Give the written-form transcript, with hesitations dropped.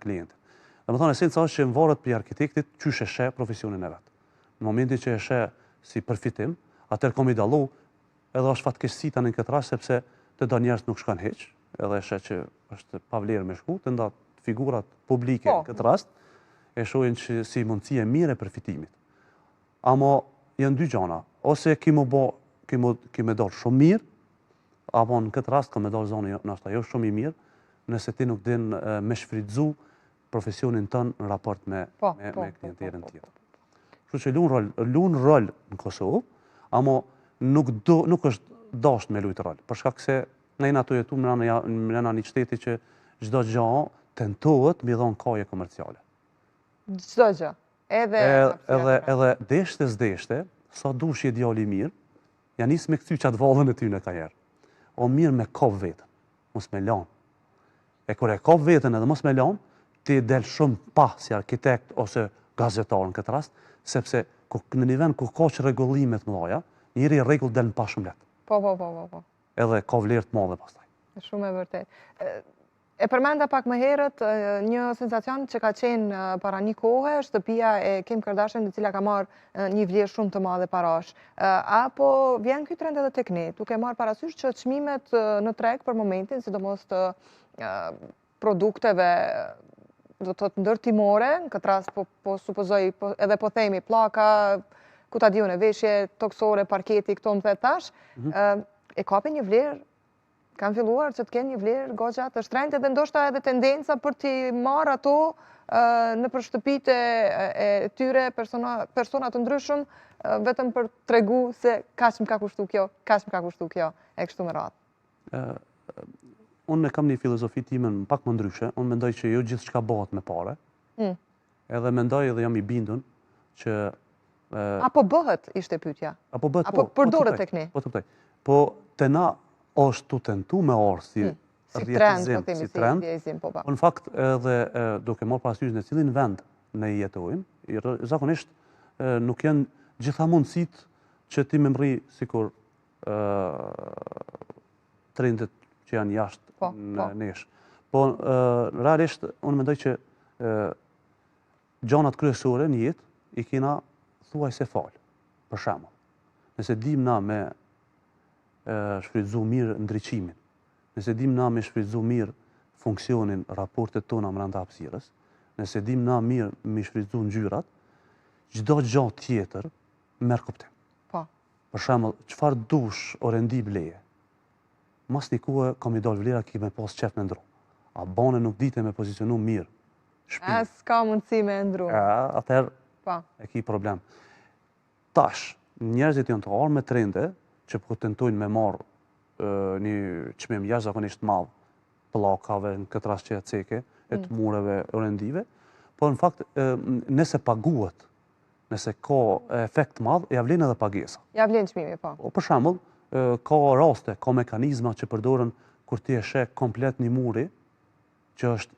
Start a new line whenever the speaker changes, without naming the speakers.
klientit. Dhe më thonë, esenca është që më varet për arkitektit qysh e sheh profesionin e vetë. Në momentin që e sheh si përfitim, atëherë kom i dallu, edhe është fatkeqësi tani në këtë rast sepse të do njerëz nuk shkon hiç, edhe e sheh që është pa vlerë me shku, të nda figurat publike në këtë rast e shohin që si mundësi e mirë e përfitimit. Amo janë dy gjana, ose ki me dorë shumë mirë, apo në këtë rast ka me dorë zonë nështë ajo shumë i mirë, nëse ti nuk din me shfrytzu profesionin tënë në raport me klienterën tjetër. Kështu që lunë rol në Kosovë, amo nuk është dasht me lujtë rol, për shkak se ne jena të jetu mrena një qteti që çdo gjë tentohet me dhonë kaje komerciale.
Çdo gjë,
edhe deshte s'deshte, sa dush je djali mirë, ja nis me këthy qatë vallën e ty në kajerë. O mirë me kop vetën, mos me lanë. E kur e kop vetën edhe mos me lanë, ti del shumë pa si arkitekt ose gazetar në këtë rast, sepse në një vend ku ka që rregullimet mëdha, njëri rregull del në pa shumë letë.
Po.
Edhe ka vlerë të madhe pastaj.
Shumë e vërtet. E përmenda pak më herët një sensacion që ka qenë para një kohë, shtëpia e Kim Kardashian, në cila ka marrë një vlerë shumë të madhe parash. Apo vjen ky trend edhe tek ne, duke marrë parasysh që çmimet në treg për momentin, sidomos të produkteve do të thotë ndërtimore, në këtë rast po supozoj edhe po themi pllaka, ku ta diun e veshje toksore, parketi, këto më the tash, e kapin një vlerë. Kanë filluar që të kenë një vlerë goxha të shtrenjtë dhe ndoshta edhe tendenca për t'i marrë ato në për shtëpitë e tyre persona të ndryshëm, vetëm për tregu se kaq më ka kushtu kjo, e kështu me radhë.
Unë kam një filozofi time pak më ndryshe, unë mendoj që jo gjithë shka bëhet me pare, edhe mendoj edhe jam i bindun që...
Apo bëhet, ishte pyetja? Apo përdoret tek ne?
Po të pëtoj. Po të na është të tentu me orë si rjetëzim, si trend. Në fakt edhe duke morë parasysh në cilin vend ne jetojmë, zakonisht nuk janë gjitha mundësit që ti me mri sikur trendet që janë jashtë në nesh. Po realisht unë mendoj që gjanat kryesore në jetë i kina thuaj se falë, për shembull. Nëse dim na me shfrytzu mirë ndriqimin, nëse dim na me shfrytzu mirë funksionin raportet tona brenda hapësirës, nëse dim na mirë me shfrytzu ngjyrat, çdo gjë tjetër merr kuptim. Për shembull, çfarë dush orendi bleje, mas një kohë kam i dalë vlera ki me pas qef me ndru. A bane nuk dite me pozicionu mirë.
S'ka mundësi me ndru.
Atëherë e ki problem. Tash, njerëzit janë të arë me trende, që po tentojnë me marrë një çmim jashtëzakonisht madh pllakave, në këtë rast që e ceke, e të mureve orendive, po në fakt nëse paguhet, nëse ka efekt madh, ja vlen edhe pagesa.
Ja vlen çmimi, po.
Për shembull, ka raste, ka mekanizma që përdoren kur ti e sheh komplet një muri që është